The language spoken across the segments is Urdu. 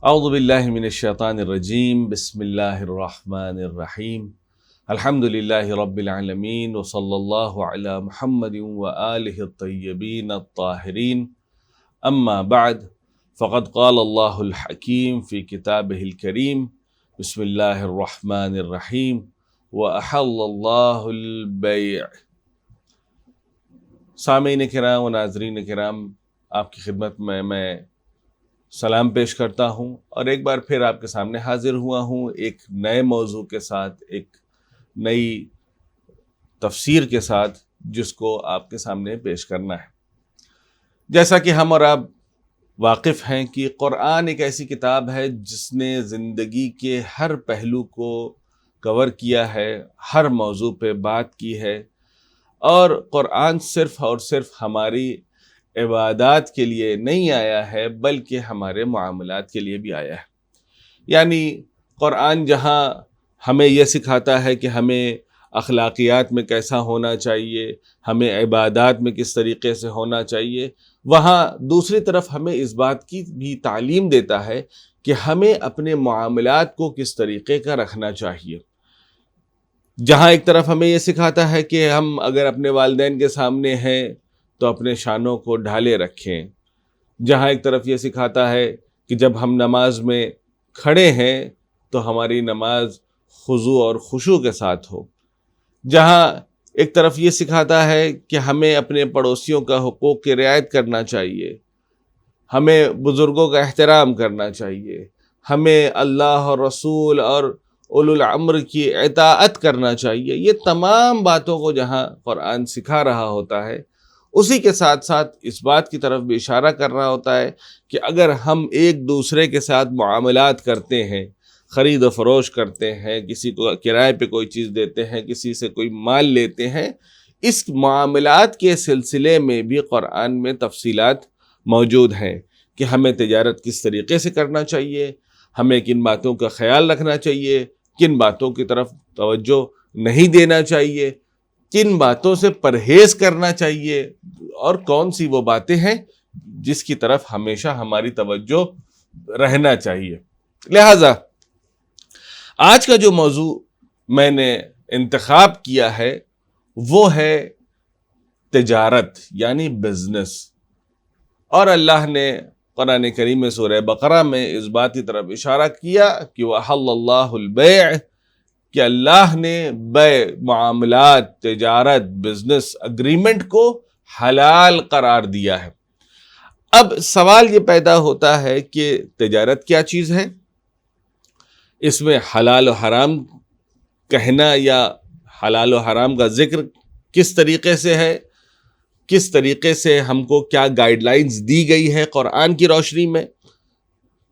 اعوذ باللہ من الشیطان الرجیم، بسم اللہ الرحمن الرحیم، الحمد للہ رب العالمین، وصلی اللہ علی محمد وآلہ الطیبین الطاہرین، اما بعد فقد قال اللہ الحکیم فی کتابہ الکریم، بسم اللہ الرحمن الرحیم، وأحل اللہ البیع۔ سامعین کرام و ناظرین کرام، آپ کی خدمت میں سلام پیش کرتا ہوں اور ایک بار پھر آپ کے سامنے حاضر ہوا ہوں ایک نئے موضوع کے ساتھ، ایک نئی تفسیر کے ساتھ، جس کو آپ کے سامنے پیش کرنا ہے۔ جیسا کہ ہم اور آپ واقف ہیں کہ قرآن ایک ایسی کتاب ہے جس نے زندگی کے ہر پہلو کو کور کیا ہے، ہر موضوع پہ بات کی ہے، اور قرآن صرف اور صرف ہماری عبادات کے لیے نہیں آیا ہے بلکہ ہمارے معاملات کے لیے بھی آیا ہے۔ یعنی قرآن جہاں ہمیں یہ سکھاتا ہے کہ ہمیں اخلاقیات میں کیسا ہونا چاہیے، ہمیں عبادات میں کس طریقے سے ہونا چاہیے، وہاں دوسری طرف ہمیں اس بات کی بھی تعلیم دیتا ہے کہ ہمیں اپنے معاملات کو کس طریقے کا رکھنا چاہیے۔ جہاں ایک طرف ہمیں یہ سکھاتا ہے کہ ہم اگر اپنے والدین کے سامنے ہیں تو اپنے شانوں کو ڈھالے رکھیں، جہاں ایک طرف یہ سکھاتا ہے کہ جب ہم نماز میں کھڑے ہیں تو ہماری نماز خضوع اور خشوع کے ساتھ ہو، جہاں ایک طرف یہ سکھاتا ہے کہ ہمیں اپنے پڑوسیوں کا حقوق کی رعایت کرنا چاہیے، ہمیں بزرگوں کا احترام کرنا چاہیے، ہمیں اللہ اور رسول اور اولو الامر کی اطاعت کرنا چاہیے۔ یہ تمام باتوں کو جہاں قرآن سکھا رہا ہوتا ہے، اسی کے ساتھ ساتھ اس بات کی طرف بھی اشارہ کر رہا ہوتا ہے کہ اگر ہم ایک دوسرے کے ساتھ معاملات کرتے ہیں، خرید و فروش کرتے ہیں، کسی کو کرائے پہ کوئی چیز دیتے ہیں، کسی سے کوئی مال لیتے ہیں، اس معاملات کے سلسلے میں بھی قرآن میں تفصیلات موجود ہیں کہ ہمیں تجارت کس طریقے سے کرنا چاہیے، ہمیں کن باتوں کا خیال رکھنا چاہیے، کن باتوں کی طرف توجہ نہیں دینا چاہیے، کن باتوں سے پرہیز کرنا چاہیے، اور کون سی وہ باتیں ہیں جس کی طرف ہمیشہ ہماری توجہ رہنا چاہیے۔ لہذا آج کا جو موضوع میں نے انتخاب کیا ہے وہ ہے تجارت، یعنی بزنس۔ اور اللہ نے قرآن کریم میں سورہ بقرہ میں اس بات کی طرف اشارہ کیا کہ وَأَحَلَّ اللَّهُ الْبَيْعَ، کہ اللہ نے بیع، معاملات، تجارت، بزنس اگریمنٹ کو حلال قرار دیا ہے۔ اب سوال یہ پیدا ہوتا ہے کہ تجارت کیا چیز ہے؟ اس میں حلال و حرام کہنا یا حلال و حرام کا ذکر کس طریقے سے ہے، کس طریقے سے ہم کو کیا گائیڈ لائنز دی گئی ہے قرآن کی روشنی میں،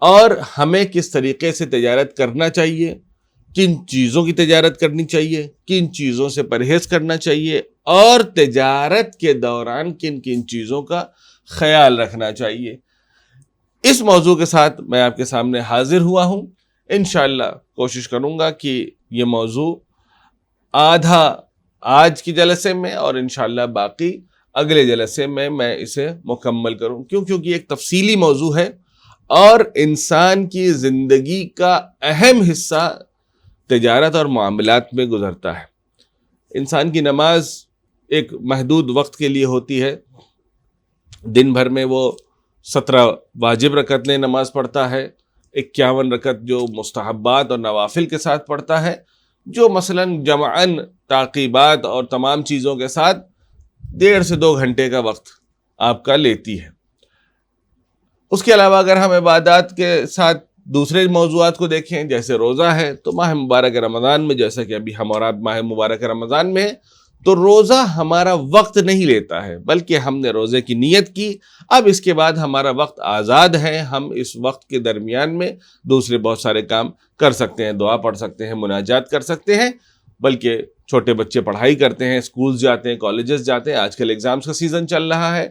اور ہمیں کس طریقے سے تجارت کرنا چاہیے، کن چیزوں کی تجارت کرنی چاہیے، کن چیزوں سے پرہیز کرنا چاہیے، اور تجارت کے دوران کن کن چیزوں کا خیال رکھنا چاہیے۔ اس موضوع کے ساتھ میں آپ کے سامنے حاضر ہوا ہوں۔ انشاءاللہ کوشش کروں گا کہ یہ موضوع آدھا آج کی جلسے میں اور انشاءاللہ باقی اگلے جلسے میں اسے مکمل کروں، کیونکہ ایک تفصیلی موضوع ہے اور انسان کی زندگی کا اہم حصہ تجارت اور معاملات میں گزرتا ہے۔ انسان کی نماز ایک محدود وقت کے لیے ہوتی ہے، دن بھر میں وہ 17 واجب رکعتیں نماز پڑھتا ہے، 51 رکعت جو مستحبات اور نوافل کے ساتھ پڑھتا ہے، جو مثلاً جمعاً تعقیبات اور تمام چیزوں کے ساتھ 1.5 سے 2 گھنٹے کا وقت آپ کا لیتی ہے۔ اس کے علاوہ اگر ہم عبادات کے ساتھ دوسرے موضوعات کو دیکھیں، جیسے روزہ ہے، تو ماہ مبارک رمضان میں، جیسا کہ ابھی ہم اور آپ ماہ مبارک رمضان میں ہیں، تو روزہ ہمارا وقت نہیں لیتا ہے، بلکہ ہم نے روزے کی نیت کی، اب اس کے بعد ہمارا وقت آزاد ہے، ہم اس وقت کے درمیان میں دوسرے بہت سارے کام کر سکتے ہیں، دعا پڑھ سکتے ہیں، مناجات کر سکتے ہیں، بلکہ چھوٹے بچے پڑھائی کرتے ہیں، اسکولز جاتے ہیں، کالجز جاتے ہیں، آج کل ایگزامز کا سیزن چل رہا ہے،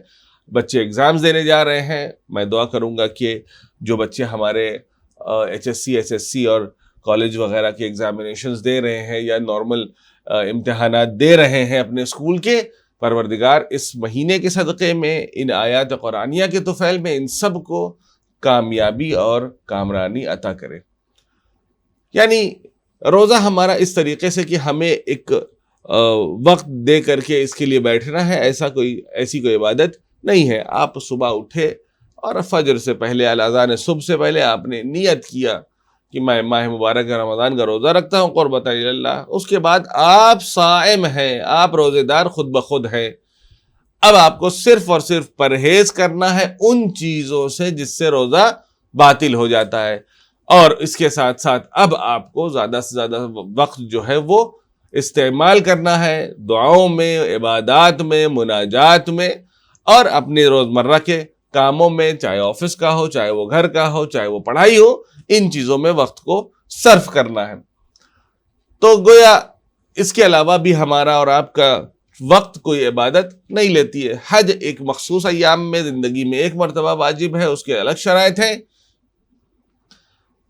بچے ایگزامز دینے جا رہے ہیں۔ میں دعا کروں گا کہ جو بچے ہمارے ایچ ایس سی اور کالج وغیرہ کے ایگزامینیشنز دے رہے ہیں یا نارمل امتحانات دے رہے ہیں اپنے اسکول کے، پروردگار اس مہینے کے صدقے میں، ان آیات قرآنیہ کے طفیل میں ان سب کو کامیابی اور کامرانی عطا کرے۔ یعنی روزہ ہمارا اس طریقے سے کہ ہمیں ایک وقت دے کر کے اس کے لیے بیٹھنا ہے، ایسی کوئی عبادت نہیں ہے۔ آپ صبح اٹھے اور فجر سے پہلے اذان صبح سے پہلے آپ نے نیت کیا کہ میں ماہ مبارک رمضان کا روزہ رکھتا ہوں قربۃ اللہ، اس کے بعد آپ صائم ہیں، آپ روزے دار خود بخود ہیں۔ اب آپ کو صرف اور صرف پرہیز کرنا ہے ان چیزوں سے جس سے روزہ باطل ہو جاتا ہے، اور اس کے ساتھ ساتھ اب آپ کو زیادہ سے زیادہ وقت جو ہے وہ استعمال کرنا ہے دعاؤں میں، عبادات میں، مناجات میں، اور اپنے روزمرہ کے کاموں میں، چاہے آفس کا ہو، چاہے وہ گھر کا ہو، چاہے وہ پڑھائی ہو، ان چیزوں میں وقت کو صرف کرنا ہے۔ تو گویا اس کے علاوہ بھی ہمارا اور آپ کا وقت کوئی عبادت نہیں لیتی ہے۔ حج ایک مخصوص ایام میں زندگی میں ایک مرتبہ واجب ہے، اس کے الگ شرائط ہیں۔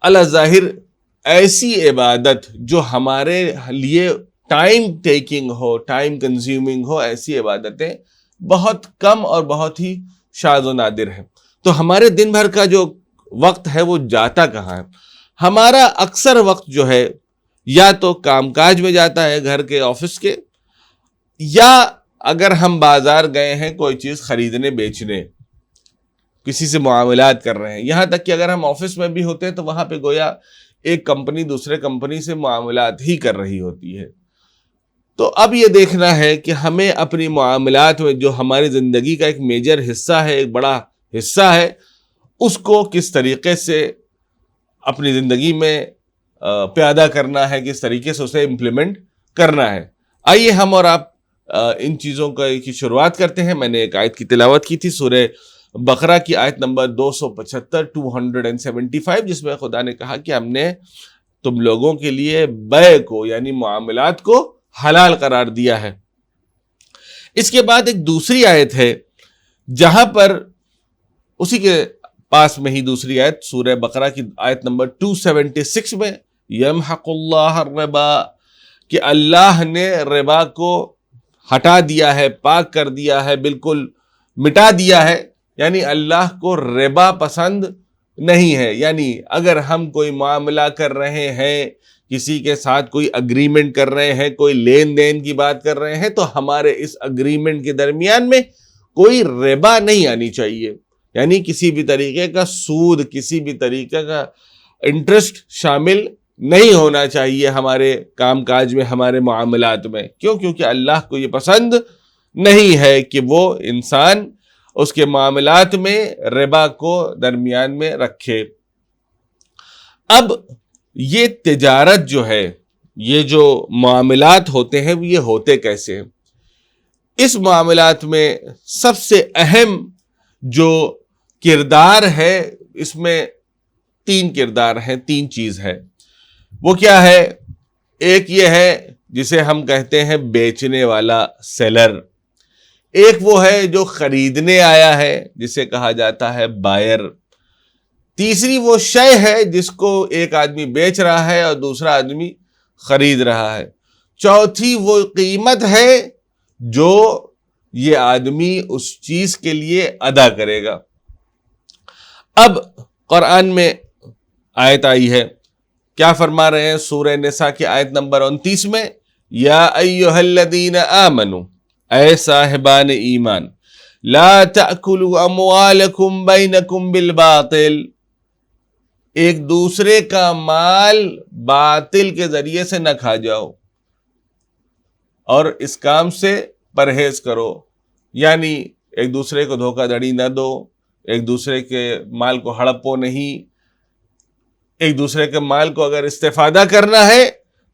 اللہ ظاہر ایسی عبادت جو ہمارے لیے ٹائم ٹیکنگ ہو، ٹائم کنزیومنگ ہو، ایسی عبادتیں بہت کم اور بہت ہی شاذ و نادر ہیں۔ تو ہمارے دن بھر کا جو وقت ہے وہ جاتا کہاں ہے؟ ہمارا اکثر وقت جو ہے یا تو کام کاج میں جاتا ہے، گھر کے، آفس کے، یا اگر ہم بازار گئے ہیں کوئی چیز خریدنے بیچنے، کسی سے معاملات کر رہے ہیں، یہاں تک کہ اگر ہم آفس میں بھی ہوتے ہیں تو وہاں پہ گویا ایک کمپنی دوسرے کمپنی سے معاملات ہی کر رہی ہوتی ہے۔ تو اب یہ دیکھنا ہے کہ ہمیں اپنی معاملات میں جو ہماری زندگی کا ایک میجر حصہ ہے، ایک بڑا حصہ ہے، اس کو کس طریقے سے اپنی زندگی میں پیادہ کرنا ہے، کس طریقے سے اسے امپلیمنٹ کرنا ہے۔ آئیے ہم اور آپ ان چیزوں کی شروعات کرتے ہیں۔ میں نے ایک آیت کی تلاوت کی تھی، سورہ بقرہ کی آیت نمبر 275 275، جس میں خدا نے کہا کہ ہم نے تم لوگوں کے لیے بیع کو یعنی معاملات کو حلال قرار دیا ہے۔ اس کے بعد ایک دوسری آیت ہے جہاں پر اسی کے پاس میں ہی دوسری آیت سورہ بقرہ کی آیت نمبر 276 میں یمحق اللہ الربا، کہ اللہ نے ربا کو ہٹا دیا ہے، پاک کر دیا ہے، بالکل مٹا دیا ہے۔ یعنی اللہ کو ربا پسند نہیں ہے۔ یعنی اگر ہم کوئی معاملہ کر رہے ہیں، کسی کے ساتھ کوئی اگریمنٹ کر رہے ہیں، کوئی لین دین کی بات کر رہے ہیں، تو ہمارے اس اگریمنٹ کے درمیان میں کوئی ربا نہیں آنی چاہیے۔ یعنی کسی بھی طریقے کا سود، کسی بھی طریقے کا انٹرسٹ شامل نہیں ہونا چاہیے ہمارے کام کاج میں، ہمارے معاملات میں۔ کیونکہ اللہ کو یہ پسند نہیں ہے کہ وہ انسان اس کے معاملات میں ربا کو درمیان میں رکھے۔ اب یہ تجارت جو ہے، یہ جو معاملات ہوتے ہیں، یہ ہوتے کیسے ہیں؟ اس معاملات میں سب سے اہم جو کردار ہے، اس میں 3 کردار ہیں، 3 چیز ہے۔ وہ کیا ہے؟ ایک یہ ہے جسے ہم کہتے ہیں بیچنے والا، سیلر۔ ایک وہ ہے جو خریدنے آیا ہے، جسے کہا جاتا ہے بائر۔ تیسری وہ شے ہے جس کو ایک آدمی بیچ رہا ہے اور دوسرا آدمی خرید رہا ہے۔ چوتھی وہ قیمت ہے جو یہ آدمی اس چیز کے لیے ادا کرے گا۔ اب قرآن میں آیت آئی ہے، کیا فرما رہے ہیں؟ سورہ نساء کی آیت نمبر 29 میں، یا ایھا الذین آمنوا، اے صاحبان ایمان، لا تأکلوا اموالکم بینکم بالباطل، ایک دوسرے کا مال باطل کے ذریعے سے نہ کھا جاؤ، اور اس کام سے پرہیز کرو۔ یعنی ایک دوسرے کو دھوکہ دھڑی نہ دو، ایک دوسرے کے مال کو ہڑپو نہیں۔ ایک دوسرے کے مال کو اگر استفادہ کرنا ہے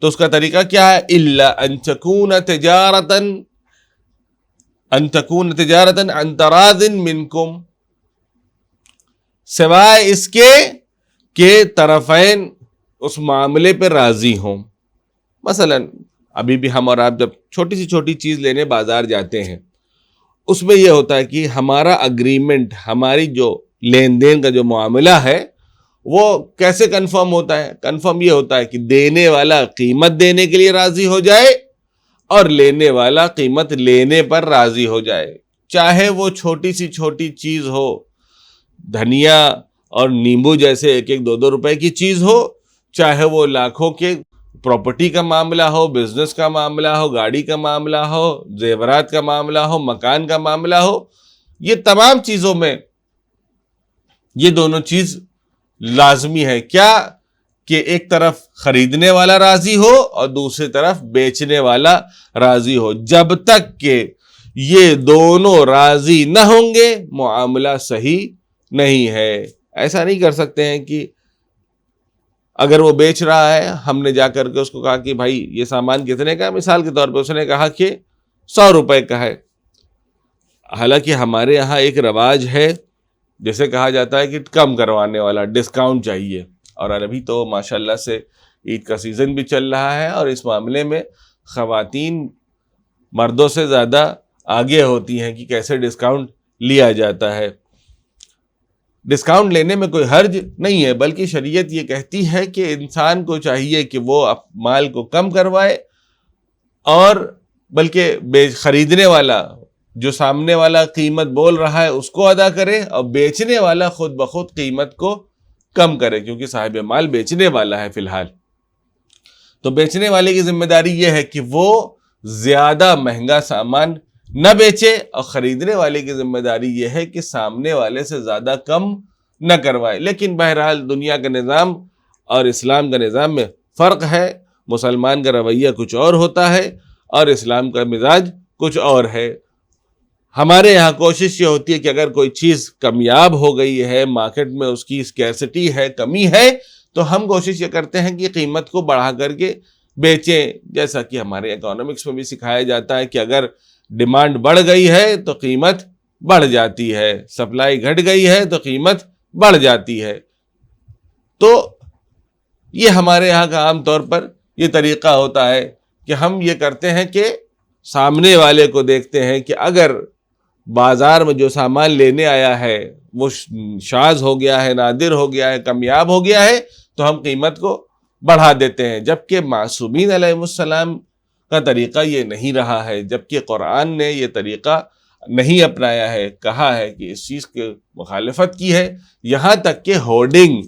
تو اس کا طریقہ کیا ہے؟ الا ان تکون تجارتا عن تراض منکم، سوائے اس کے کہ طرفین اس معاملے پہ راضی ہوں۔ مثلا ابھی بھی ہم اور آپ جب چھوٹی سی چھوٹی چیز لینے بازار جاتے ہیں، اس میں یہ ہوتا ہے کہ ہمارا اگریمنٹ، ہماری جو لین دین کا جو معاملہ ہے، وہ کیسے کنفرم ہوتا ہے؟ کنفرم یہ ہوتا ہے کہ دینے والا قیمت دینے کے لیے راضی ہو جائے اور لینے والا قیمت لینے پر راضی ہو جائے، چاہے وہ چھوٹی سی چھوٹی چیز ہو، دھنیا اور نیمبو جیسے 1-2 روپے کی چیز ہو، چاہے وہ لاکھوں کے پراپرٹی کا معاملہ ہو، بزنس کا معاملہ ہو، گاڑی کا معاملہ ہو، زیورات کا معاملہ ہو، مکان کا معاملہ ہو، یہ تمام چیزوں میں یہ دونوں چیز لازمی ہے. کیا کہ ایک طرف خریدنے والا راضی ہو اور دوسری طرف بیچنے والا راضی ہو. جب تک کہ یہ دونوں راضی نہ ہوں گے معاملہ صحیح نہیں ہے. ایسا نہیں کر سکتے ہیں کہ اگر وہ بیچ رہا ہے، ہم نے جا کر کے اس کو کہا کہ بھائی یہ سامان کتنے کا ہے، مثال کے طور پہ اس نے کہا کہ 100 روپے کا ہے. حالانکہ ہمارے یہاں ایک رواج ہے جیسے کہا جاتا ہے کہ کم کروانے والا، ڈسکاؤنٹ چاہیے. اور ابھی تو ماشاءاللہ سے عید کا سیزن بھی چل رہا ہے اور اس معاملے میں خواتین مردوں سے زیادہ آگے ہوتی ہیں کہ کیسے ڈسکاؤنٹ لیا جاتا ہے. ڈسکاؤنٹ لینے میں کوئی حرج نہیں ہے، بلکہ شریعت یہ کہتی ہے کہ انسان کو چاہیے کہ وہ مال کو کم کروائے، اور بلکہ خریدنے والا جو سامنے والا قیمت بول رہا ہے اس کو ادا کرے، اور بیچنے والا خود بخود قیمت کو کم کرے، کیونکہ صاحب مال بیچنے والا ہے. فی الحال تو بیچنے والے کی ذمہ داری یہ ہے کہ وہ زیادہ مہنگا سامان نہ بیچے، اور خریدنے والے کی ذمہ داری یہ ہے کہ سامنے والے سے زیادہ کم نہ کروائے. لیکن بہرحال دنیا کا نظام اور اسلام کا نظام میں فرق ہے. مسلمان کا رویہ کچھ اور ہوتا ہے اور اسلام کا مزاج کچھ اور ہے. ہمارے یہاں کوشش یہ ہوتی ہے کہ اگر کوئی چیز کمیاب ہو گئی ہے، مارکیٹ میں اس کی اسکیرسٹی ہے، کمی ہے، تو ہم کوشش یہ کرتے ہیں کہ قیمت کو بڑھا کر کے بیچیں. جیسا کہ ہمارے اکانومکس میں بھی سکھایا جاتا ہے کہ اگر ڈیمانڈ بڑھ گئی ہے تو قیمت بڑھ جاتی ہے، سپلائی گھٹ گئی ہے تو قیمت بڑھ جاتی ہے. تو یہ ہمارے یہاں کا عام طور پر یہ طریقہ ہوتا ہے کہ ہم یہ کرتے ہیں کہ سامنے والے کو دیکھتے ہیں کہ اگر بازار میں جو سامان لینے آیا ہے وہ شاذ ہو گیا ہے، نادر ہو گیا ہے، کمیاب ہو گیا ہے، تو ہم قیمت کو بڑھا دیتے ہیں. جبکہ معصومین علیہ السلام کا طریقہ یہ نہیں رہا ہے، جبکہ قرآن نے یہ طریقہ نہیں اپنایا ہے، کہا ہے کہ اس چیز کی مخالفت کی ہے. یہاں تک کہ ہورڈنگ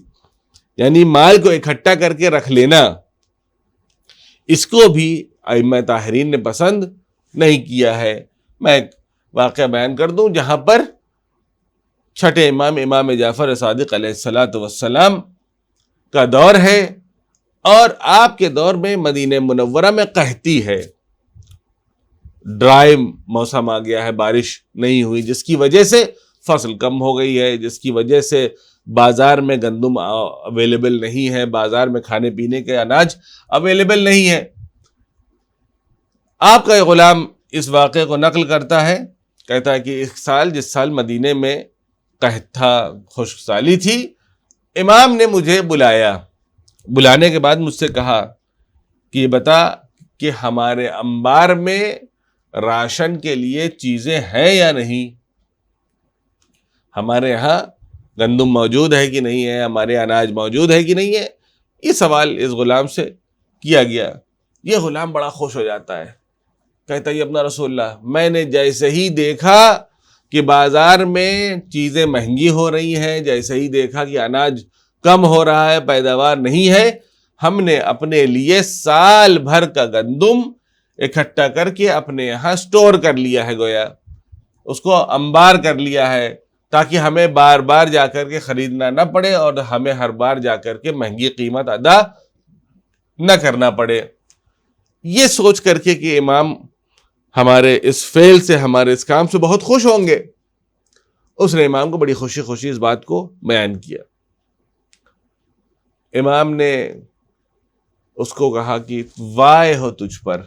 یعنی مال کو اکٹھا کر کے رکھ لینا، اس کو بھی ائمہ طاہرین نے پسند نہیں کیا ہے. میں ایک واقعہ بیان کر دوں جہاں پر چھٹے امام جعفر صادق علیہ السلام کا دور ہے، اور آپ کے دور میں مدینہ منورہ میں قحطی ہے، ڈرائی موسم آ گیا ہے، بارش نہیں ہوئی، جس کی وجہ سے فصل کم ہو گئی ہے، جس کی وجہ سے بازار میں گندم اویلیبل نہیں ہے، بازار میں کھانے پینے کے اناج اویلیبل نہیں ہے. آپ کا غلام اس واقعے کو نقل کرتا ہے، کہتا ہے کہ ایک سال جس سال مدینے میں قحط تھا، خشک سالی تھی، امام نے مجھے بلایا. بلانے کے بعد مجھ سے کہا کہ یہ بتا کہ ہمارے انبار میں راشن کے لیے چیزیں ہیں یا نہیں، ہمارے یہاں گندم موجود ہے کہ نہیں ہے، ہمارے اناج موجود ہے کہ نہیں ہے. یہ سوال اس غلام سے کیا گیا. یہ غلام بڑا خوش ہو جاتا ہے، کہتا ہے اپنا رسول اللہ، میں نے جیسے ہی دیکھا کہ بازار میں چیزیں مہنگی ہو رہی ہیں، جیسے ہی دیکھا کہ اناج کم ہو رہا ہے، پیداوار نہیں ہے، ہم نے اپنے لیے سال بھر کا گندم اکٹھا کر کے اپنے یہاں سٹور کر لیا ہے، گویا اس کو انبار کر لیا ہے، تاکہ ہمیں بار بار جا کر کے خریدنا نہ پڑے اور ہمیں ہر بار جا کر کے مہنگی قیمت ادا نہ کرنا پڑے. یہ سوچ کر کے کہ امام ہمارے اس فعل سے، ہمارے اس کام سے بہت خوش ہوں گے، اس نے امام کو بڑی خوشی خوشی اس بات کو بیان کیا. امام نے اس کو کہا کہ وائے ہو تجھ پر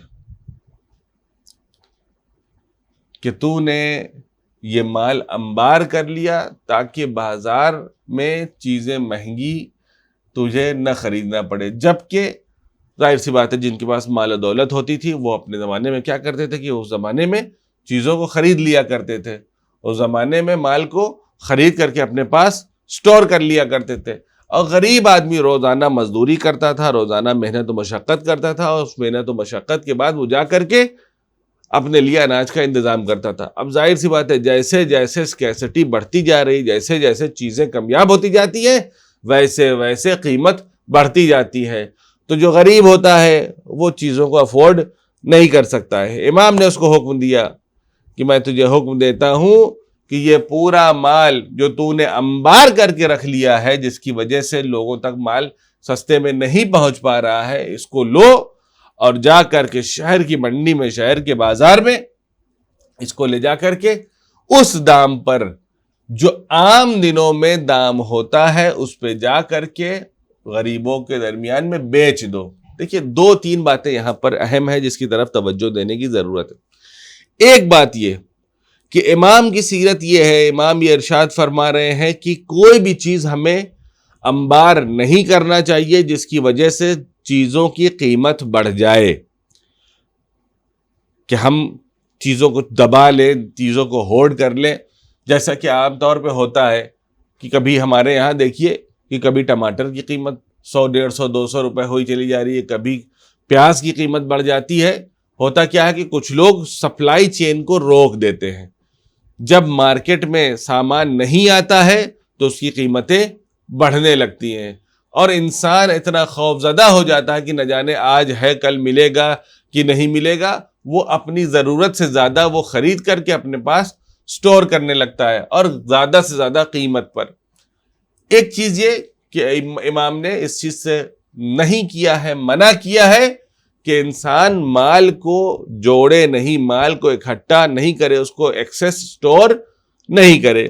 کہ تو نے یہ مال انبار کر لیا تاکہ بازار میں چیزیں مہنگی تجھے نہ خریدنا پڑے. جبکہ ظاہر سی بات ہے جن کے پاس مال و دولت ہوتی تھی وہ اپنے زمانے میں کیا کرتے تھے کہ اس زمانے میں چیزوں کو خرید لیا کرتے تھے، اس زمانے میں مال کو خرید کر کے اپنے پاس سٹور کر لیا کرتے تھے. اور غریب آدمی روزانہ مزدوری کرتا تھا، روزانہ محنت و مشقت کرتا تھا، اور اس محنت و مشقت کے بعد وہ جا کر کے اپنے لیے اناج کا انتظام کرتا تھا. اب ظاہر سی بات ہے جیسے جیسے اسکیسٹی بڑھتی جا رہی, جیسے جیسے چیزیں کمیاب ہوتی جاتی ہیں, ویسے ویسے قیمت بڑھتی جاتی ہے. تو جو غریب ہوتا ہے وہ چیزوں کو افورڈ نہیں کر سکتا ہے. امام نے اس کو حکم دیا کہ میں تجھے حکم دیتا ہوں کہ یہ پورا مال جو تو نے انبار کر کے رکھ لیا ہے, جس کی وجہ سے لوگوں تک مال سستے میں نہیں پہنچ پا رہا ہے, اس کو لو اور جا کر کے شہر کی منڈی میں, شہر کے بازار میں اس کو لے جا کر کے اس دام پر جو عام دنوں میں دام ہوتا ہے اس پہ جا کر کے غریبوں کے درمیان میں بیچ دو. دیکھیے 2-3 باتیں یہاں پر اہم ہے جس کی طرف توجہ دینے کی ضرورت ہے. ایک بات یہ کہ امام کی سیرت یہ ہے, امام یہ ارشاد فرما رہے ہیں کہ کوئی بھی چیز ہمیں انبار نہیں کرنا چاہیے جس کی وجہ سے چیزوں کی قیمت بڑھ جائے, کہ ہم چیزوں کو دبا لیں, چیزوں کو ہولڈ کر لیں, جیسا کہ عام طور پہ ہوتا ہے کہ کبھی ہمارے یہاں دیکھیے کہ کبھی ٹماٹر کی قیمت 100, 150, 200 روپے ہوئی چلی جا رہی ہے, کبھی پیاز کی قیمت بڑھ جاتی ہے. ہوتا کیا ہے کہ کچھ لوگ سپلائی چین کو روک دیتے ہیں. جب مارکیٹ میں سامان نہیں آتا ہے تو اس کی قیمتیں بڑھنے لگتی ہیں, اور انسان اتنا خوفزدہ ہو جاتا ہے کہ نہ جانے آج ہے کل ملے گا کہ نہیں ملے گا, وہ اپنی ضرورت سے زیادہ وہ خرید کر کے اپنے پاس سٹور کرنے لگتا ہے, اور زیادہ سے زیادہ قیمت پر. ایک چیز یہ کہ امام نے اس چیز سے نہیں کیا ہے, منع کیا ہے کہ انسان مال کو جوڑے نہیں, مال کو اکٹھا نہیں کرے, اس کو ایکسس سٹور نہیں کرے.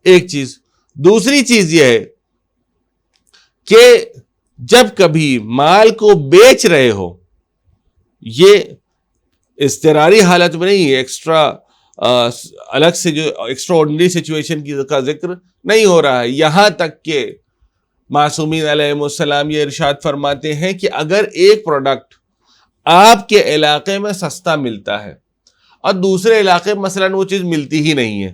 ایک چیز. دوسری چیز یہ ہے کہ جب کبھی مال کو بیچ رہے ہو, یہ اضطراری حالت میں نہیں, ایکسٹرا الگ سے جو ایکسٹرا آرڈنری سچویشن کا ذکر نہیں ہو رہا ہے. یہاں تک کہ معصومین علیہ السلام یہ ارشاد فرماتے ہیں کہ اگر ایک پروڈکٹ آپ کے علاقے میں سستا ملتا ہے اور دوسرے علاقے میں مثلاً وہ چیز ملتی ہی نہیں ہے,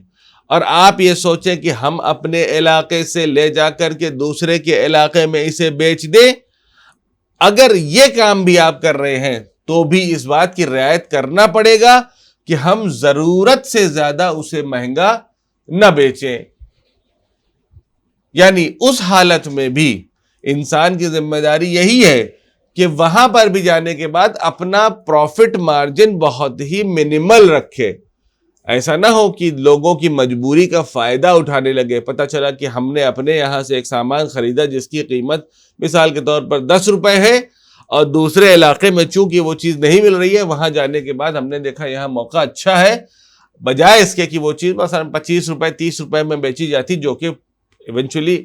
اور آپ یہ سوچیں کہ ہم اپنے علاقے سے لے جا کر کے دوسرے کے علاقے میں اسے بیچ دیں, اگر یہ کام بھی آپ کر رہے ہیں تو بھی اس بات کی رعایت کرنا پڑے گا کہ ہم ضرورت سے زیادہ اسے مہنگا نہ بیچیں. یعنی اس حالت میں بھی انسان کی ذمہ داری یہی ہے کہ وہاں پر بھی جانے کے بعد اپنا پروفٹ مارجن بہت ہی منیمل رکھے. ایسا نہ ہو کہ لوگوں کی مجبوری کا فائدہ اٹھانے لگے. پتہ چلا کہ ہم نے اپنے یہاں سے ایک سامان خریدا جس کی قیمت مثال کے طور پر 10 روپے ہے, اور دوسرے علاقے میں چونکہ وہ چیز نہیں مل رہی ہے, وہاں جانے کے بعد ہم نے دیکھا یہاں موقع اچھا ہے, بجائے اس کے کہ وہ چیز مثلا 25 روپے 30 روپے میں بیچی جاتی, جو کہ ایونچولی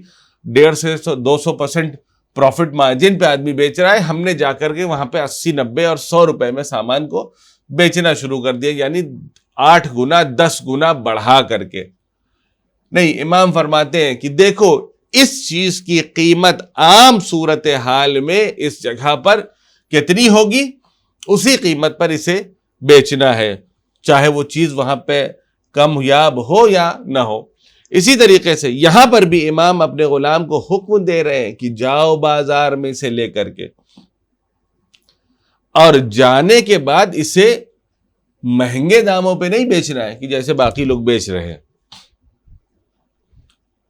150 سے 200% پروفٹ مارجن پہ آدمی بیچ رہا ہے, ہم نے جا کر کے وہاں پہ 80, 90 اور 100 روپے میں سامان کو بیچنا شروع کر دیا, یعنی 8 گنا 10 گنا بڑھا کر کے. نہیں, امام فرماتے ہیں کہ دیکھو اس چیز کی قیمت عام صورتحال میں اس جگہ پر کتنی ہوگی, اسی قیمت پر اسے بیچنا ہے, چاہے وہ چیز وہاں پہ کم یاب ہو یا نہ ہو. اسی طریقے سے یہاں پر بھی امام اپنے غلام کو حکم دے رہے ہیں کہ جاؤ بازار میں سے لے کر کے, اور جانے کے بعد اسے مہنگے داموں پہ نہیں بیچنا ہے کہ جیسے باقی لوگ بیچ رہے ہیں.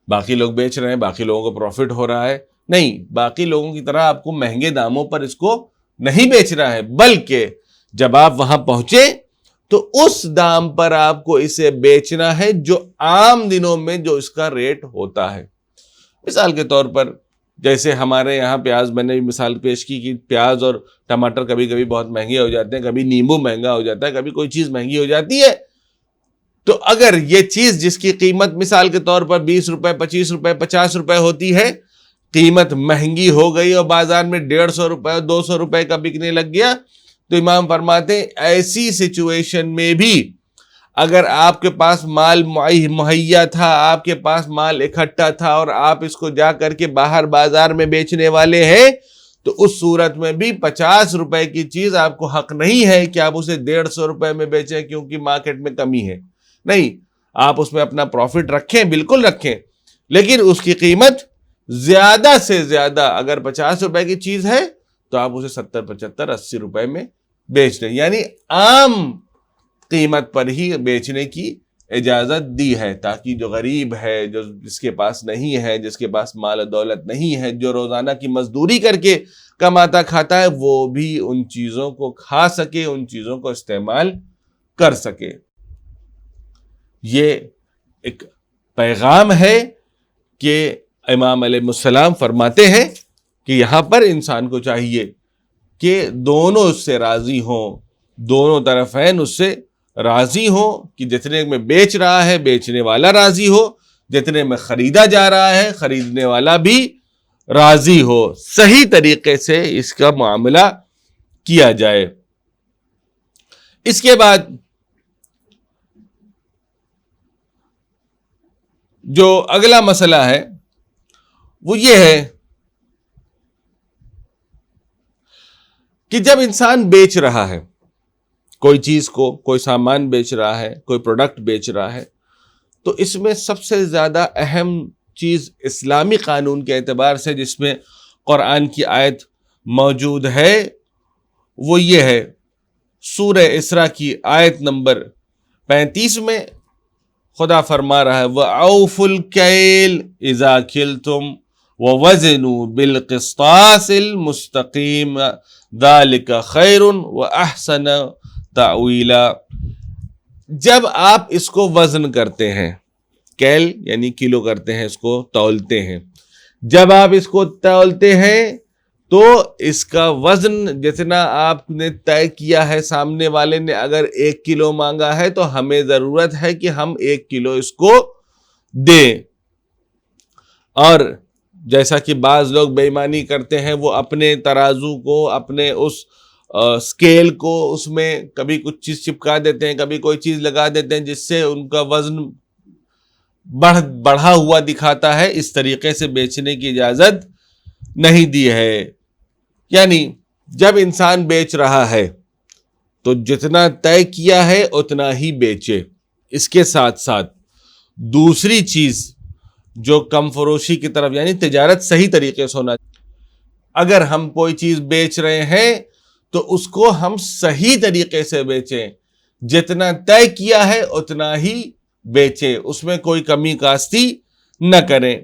باقی لوگ بیچ رہے ہیں, باقی لوگوں کو پروفٹ ہو رہا ہے. نہیں, باقی لوگوں کی طرح آپ کو مہنگے داموں پر اس کو نہیں بیچنا ہے, بلکہ جب آپ وہاں پہنچے تو اس دام پر آپ کو اسے بیچنا ہے جو عام دنوں میں جو اس کا ریٹ ہوتا ہے. مثال کے طور پر جیسے ہمارے یہاں پیاز, میں نے بھی مثال پیش کی کہ پیاز اور ٹماٹر کبھی کبھی بہت مہنگے ہو جاتے ہیں, کبھی نیمبو مہنگا ہو جاتا ہے, کبھی کوئی چیز مہنگی ہو جاتی ہے. تو اگر یہ چیز جس کی قیمت مثال کے طور پر 20 روپے 25 روپے 50 روپے ہوتی ہے, قیمت مہنگی ہو گئی اور بازار میں 150 روپے 200 روپے کا بکنے لگ گیا, تو امام فرماتے ہیں ایسی سچویشن میں بھی اگر آپ کے پاس مال مہیا تھا, آپ کے پاس مال اکٹھا تھا, اور آپ اس کو جا کر کے باہر بازار میں بیچنے والے ہیں, تو اس صورت میں بھی 50 روپے کی چیز آپ کو حق نہیں ہے کہ آپ اسے 150 روپے میں بیچیں کیونکہ مارکیٹ میں کمی ہے. نہیں, آپ اس میں اپنا پروفٹ رکھیں, بالکل رکھیں, لیکن اس کی قیمت زیادہ سے زیادہ, اگر 50 روپے کی چیز ہے تو آپ اسے 70 75 80 روپے میں بیچ دیں. یعنی عام قیمت پر ہی بیچنے کی اجازت دی ہے، تاکہ جو غریب ہے، جو جس کے پاس نہیں ہے، جس کے پاس مال و دولت نہیں ہے، جو روزانہ کی مزدوری کر کے کماتا کھاتا ہے، وہ بھی ان چیزوں کو کھا سکے، ان چیزوں کو استعمال کر سکے۔ یہ ایک پیغام ہے کہ امام علیہ السلام فرماتے ہیں کہ یہاں پر انسان کو چاہیے کہ دونوں اس سے راضی ہوں، دونوں طرفین اس سے راضی ہوں، کہ جتنے میں بیچ رہا ہے بیچنے والا راضی ہو، جتنے میں خریدا جا رہا ہے خریدنے والا بھی راضی ہو، صحیح طریقے سے اس کا معاملہ کیا جائے۔ اس کے بعد جو اگلا مسئلہ ہے وہ یہ ہے کہ جب انسان بیچ رہا ہے کوئی چیز کو، کوئی سامان بیچ رہا ہے، کوئی پروڈکٹ بیچ رہا ہے، تو اس میں سب سے زیادہ اہم چیز اسلامی قانون کے اعتبار سے جس میں قرآن کی آیت موجود ہے وہ یہ ہے، سورہ اسراء کی آیت نمبر 35 میں خدا فرما رہا ہے وَأَوْفُوا الْكَيْلَ إِذَا كِلْتُمْ وَوَزِنُوا بِالْقِسْطَاسِ الْمُسْتَقِيمِ ذَلِكَ خَيْرٌ وَأَحْسَنُ تَأْوِيلًا۔ جب آپ اس کو وزن کرتے ہیں، کیل یعنی کلو کرتے ہیں، اس کو تولتے ہیں، جب آپ اس کو تولتے ہیں تو اس کا وزن جتنا آپ نے طے کیا ہے، سامنے والے نے اگر 1 کلو مانگا ہے تو ہمیں ضرورت ہے کہ ہم 1 کلو اس کو دیں۔ اور جیسا کہ بعض لوگ بے ایمانی کرتے ہیں، وہ اپنے ترازو کو، اپنے اس اسکیل کو، اس میں کبھی کچھ چیز چپکا دیتے ہیں، کبھی کوئی چیز لگا دیتے ہیں جس سے ان کا وزن بڑھا ہوا دکھاتا ہے۔ اس طریقے سے بیچنے کی اجازت نہیں دی ہے۔ یعنی جب انسان بیچ رہا ہے تو جتنا طے کیا ہے اتنا ہی بیچے۔ اس کے ساتھ ساتھ دوسری چیز جو کم فروشی کی طرف، یعنی تجارت صحیح طریقے سے ہونا، اگر ہم کوئی چیز بیچ رہے ہیں تو اس کو ہم صحیح طریقے سے بیچیں، جتنا طے کیا ہے اتنا ہی بیچیں، اس میں کوئی کمی کاستی نہ کریں۔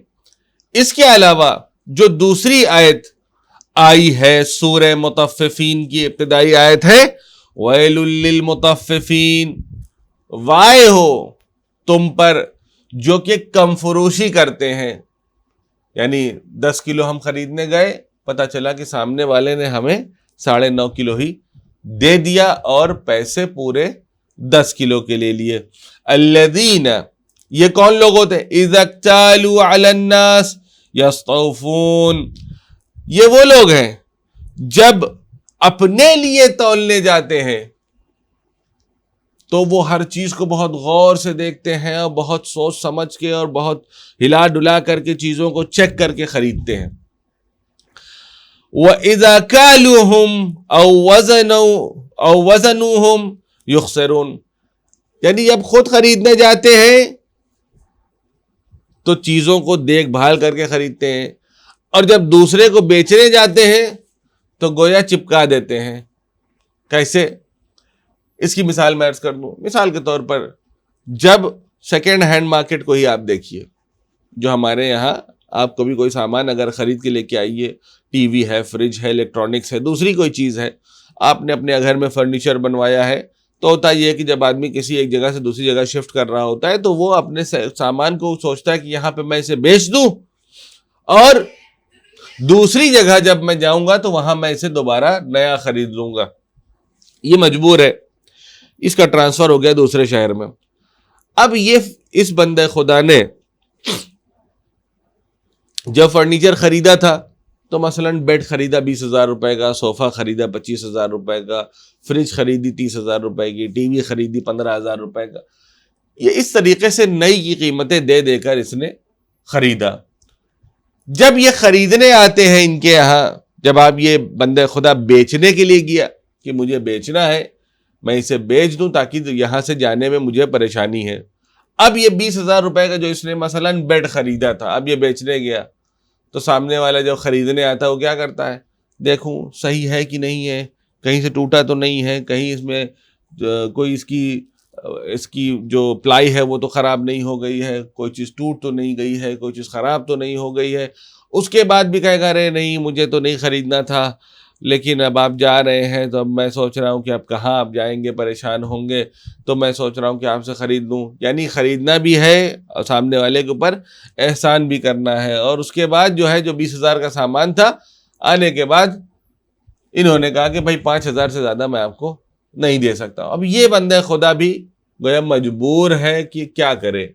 اس کے علاوہ جو دوسری آیت آئی ہے سورہ مطففین کی ابتدائی آیت ہے وَيْلٌ لِّلْمُطَفِّفِينَ، وائے ہو تم پر جو کہ کم فروشی کرتے ہیں۔ یعنی 10 کلو ہم خریدنے گئے، پتہ چلا کہ سامنے والے نے ہمیں 9.5 کلو ہی دے دیا اور پیسے پورے 10 کلو کے لے لیے۔ الذین، یہ کون لوگ ہوتے ہیں؟ اذا اکتالوا علی الناس یستوفون، یہ وہ لوگ ہیں جب اپنے لیے تولنے جاتے ہیں تو وہ ہر چیز کو بہت غور سے دیکھتے ہیں اور بہت سوچ سمجھ کے اور بہت ہلا ڈلا کر کے چیزوں کو چیک کر کے خریدتے ہیں۔ وَإِذَا كَالُوهُمْ أَوْ وَزَنُوهُمْ يُخْسِرُونَ، یعنی جب خود خریدنے جاتے ہیں تو چیزوں کو دیکھ بھال کر کے خریدتے ہیں، اور جب دوسرے کو بیچنے جاتے ہیں تو گویا چپکا دیتے ہیں۔ کیسے؟ اس کی مثال میں عرض کر دوں۔ مثال کے طور پر جب سیکنڈ ہینڈ مارکیٹ کو ہی آپ دیکھیے، جو ہمارے یہاں آپ کبھی کوئی سامان اگر خرید کے لے کے آئیے، ٹی وی ہے، فریج ہے، الیکٹرانکس ہے، دوسری کوئی چیز ہے، آپ نے اپنے گھر میں فرنیچر بنوایا ہے، تو ہوتا یہ ہے کہ جب آدمی کسی ایک جگہ سے دوسری جگہ شفٹ کر رہا ہوتا ہے تو وہ اپنے سامان کو سوچتا ہے کہ یہاں پہ میں اسے بیچ دوں، اور دوسری جگہ جب میں جاؤں گا تو وہاں میں اسے دوبارہ نیا خرید لوں گا۔ یہ مجبور ہے، اس کا ٹرانسفر ہو گیا دوسرے شہر میں۔ اب یہ اس بندے خدا نے جب فرنیچر خریدا تھا تو مثلا بیڈ خریدا 20,000 روپے کا، صوفہ خریدا 25,000 روپے کا، فریج خریدی 30,000 روپے کی، ٹی وی خریدی 15,000 روپے کا، یہ اس طریقے سے نئی کی قیمتیں دے دے کر اس نے خریدا۔ جب یہ خریدنے آتے ہیں ان کے یہاں، جب آپ یہ بندے خدا بیچنے کے لیے گیا کہ مجھے بیچنا ہے، میں اسے بیچ دوں تاکہ یہاں سے جانے میں مجھے پریشانی ہے، اب یہ 20,000 روپے کا جو اس نے مثلا بیڈ خریدا تھا، اب یہ بیچنے گیا تو سامنے والا جو خریدنے آتا ہے وہ کیا کرتا ہے؟ دیکھوں صحیح ہے کہ نہیں ہے، کہیں سے ٹوٹا تو نہیں ہے، کہیں اس میں کوئی اس کی اس کی جو پلائی ہے وہ تو خراب نہیں ہو گئی ہے، کوئی چیز ٹوٹ تو نہیں گئی ہے، کوئی چیز خراب تو نہیں ہو گئی ہے، اس کے بعد بھی کہے گا ارے نہیں مجھے تو نہیں خریدنا تھا، لیکن اب آپ جا رہے ہیں تو اب میں سوچ رہا ہوں کہ اب کہاں آپ جائیں گے، پریشان ہوں گے، تو میں سوچ رہا ہوں کہ آپ سے خرید لوں. یعنی خریدنا بھی ہے اور سامنے والے کے اوپر احسان بھی کرنا ہے. اور اس کے بعد جو ہے جو 20,000 کا سامان تھا، آنے کے بعد انہوں نے کہا کہ بھائی 5,000 سے زیادہ میں آپ کو نہیں دے سکتا. اب یہ بندہ خدا بھی گویا مجبور ہے کہ کیا کرے.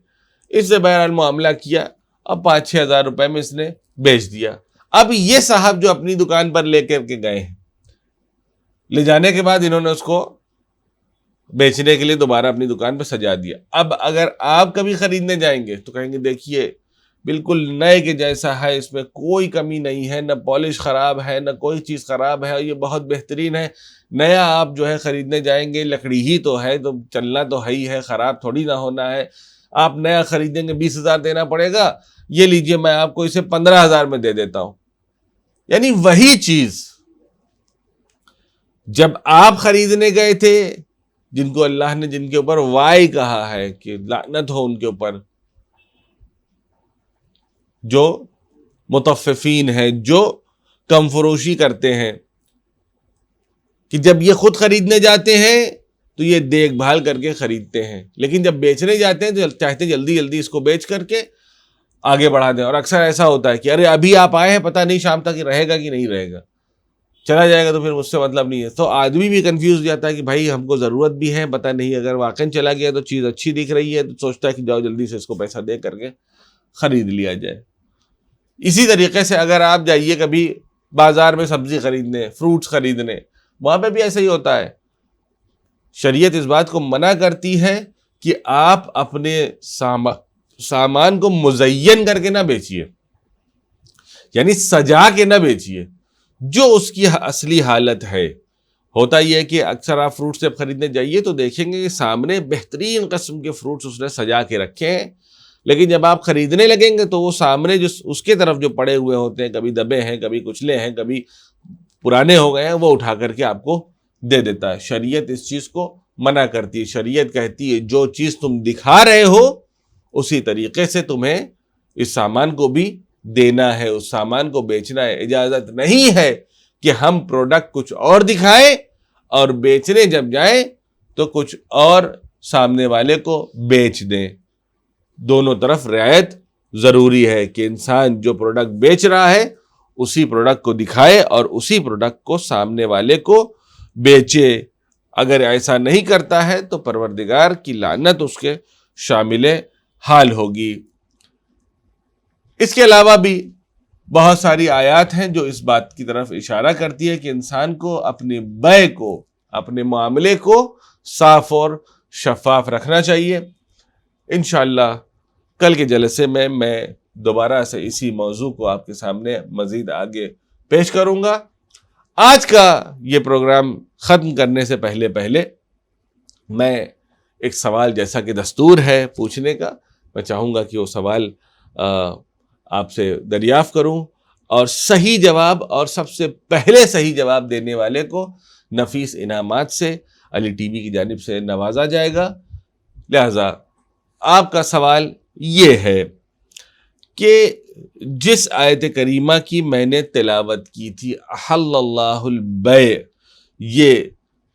اس سے بہرحال معاملہ کیا، اب 5-6 ہزار روپے میں اس نے بیچ دیا. اب یہ صاحب جو اپنی دکان پر لے کر کے گئے ہیں، لے جانے کے بعد انہوں نے اس کو بیچنے کے لیے دوبارہ اپنی دکان پہ سجا دیا. اب اگر آپ کبھی خریدنے جائیں گے تو کہیں گے دیکھیے بالکل نئے کے جیسا ہے، اس میں کوئی کمی نہیں ہے، نہ پالش خراب ہے، نہ کوئی چیز خراب ہے، یہ بہت بہترین ہے. نیا آپ جو ہے خریدنے جائیں گے، لکڑی ہی تو ہے، تو چلنا تو ہے ہی ہے، خراب تھوڑی نہ ہونا ہے. آپ نیا خریدیں گے 20,000 دینا پڑے گا، یہ لیجئے میں آپ کو اسے 15,000 میں دے دیتا ہوں. یعنی وہی چیز جب آپ خریدنے گئے تھے، جن کو اللہ نے جن کے اوپر وائی کہا ہے کہ لعنت ہو ان کے اوپر، جو مطففین ہیں، جو کم فروشی کرتے ہیں، کہ جب یہ خود خریدنے جاتے ہیں تو یہ دیکھ بھال کر کے خریدتے ہیں، لیکن جب بیچنے جاتے ہیں تو چاہتے ہیں جلدی جلدی اس کو بیچ کر کے آگے بڑھا دیں. اور اکثر ایسا ہوتا ہے کہ ارے ابھی آپ آئے ہیں، پتہ نہیں شام تک رہے گا کہ نہیں رہے گا، چلا جائے گا تو پھر مجھ سے مطلب نہیں ہے. تو آدمی بھی کنفیوز ہو جاتا ہے کہ بھائی ہم کو ضرورت بھی ہے، پتہ نہیں اگر واقعی چلا گیا تو چیز اچھی دکھ رہی ہے تو سوچتا ہے کہ جاؤ جلدی سے اس کو پیسہ دے کر کے خرید لیا جائے. اسی طریقے سے اگر آپ جائیے کبھی بازار میں سبزی خریدنے، فروٹس خریدنے، وہاں پہ بھی ایسا ہی ہوتا ہے. شریعت اس بات کو منع کرتی ہے کہ آپ اپنے سامان کو مزین کر کے نہ بیچیے، یعنی سجا کے نہ بیچیے جو اس کی اصلی حالت ہے. ہوتا یہ ہے کہ اکثر آپ فروٹس جب خریدنے جائیے تو دیکھیں گے کہ سامنے بہترین قسم کے فروٹس اس نے سجا کے رکھے ہیں، لیکن جب آپ خریدنے لگیں گے تو وہ سامنے جو اس کے طرف جو پڑے ہوئے ہوتے ہیں، کبھی دبے ہیں، کبھی کچلے ہیں، کبھی پرانے ہو گئے ہیں، وہ اٹھا کر کے آپ کو دے دیتا ہے. شریعت اس چیز کو منع کرتی ہے. شریعت کہتی ہے جو چیز تم دکھا رہے ہو اسی طریقے سے تمہیں اس سامان کو بھی دینا ہے، اس سامان کو بیچنا ہے. اجازت نہیں ہے کہ ہم پروڈکٹ کچھ اور دکھائیں اور بیچنے جب جائیں تو کچھ اور سامنے والے کو بیچ دیں. دونوں طرف رعایت ضروری ہے کہ انسان جو پروڈکٹ بیچ رہا ہے اسی پروڈکٹ کو دکھائے اور اسی پروڈکٹ کو سامنے والے کو بیچے. اگر ایسا نہیں کرتا ہے تو پروردگار کی لعنت اس کے شامل حال ہوگی. اس کے علاوہ بھی بہت ساری آیات ہیں جو اس بات کی طرف اشارہ کرتی ہے کہ انسان کو اپنے بیع کو، اپنے معاملے کو صاف اور شفاف رکھنا چاہیے. انشاءاللہ کل کے جلسے میں دوبارہ سے اسی موضوع کو آپ کے سامنے مزید آگے پیش کروں گا. آج کا یہ پروگرام ختم کرنے سے پہلے میں ایک سوال، جیسا کہ دستور ہے پوچھنے کا، میں چاہوں گا کہ وہ سوال آپ سے دریافت کروں، اور صحیح جواب اور سب سے پہلے صحیح جواب دینے والے کو نفیس انعامات سے علی ٹی وی کی جانب سے نوازا جائے گا. لہذا آپ کا سوال یہ ہے کہ جس آیت کریمہ کی میں نے تلاوت کی تھی، احل اللہ البیع، یہ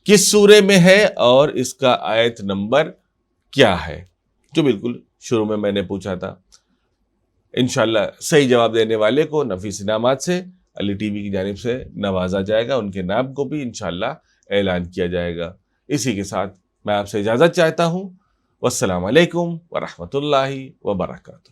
کس سورے میں ہے اور اس کا آیت نمبر کیا ہے؟ جو بالکل شروع میں نے پوچھا تھا. انشاءاللہ صحیح جواب دینے والے کو نفیس انعامات سے علی ٹی وی کی جانب سے نوازا جائے گا، ان کے نام کو بھی انشاءاللہ اعلان کیا جائے گا. اسی کے ساتھ میں آپ سے اجازت چاہتا ہوں. والسلام علیکم ورحمۃ اللہ وبرکاتہ.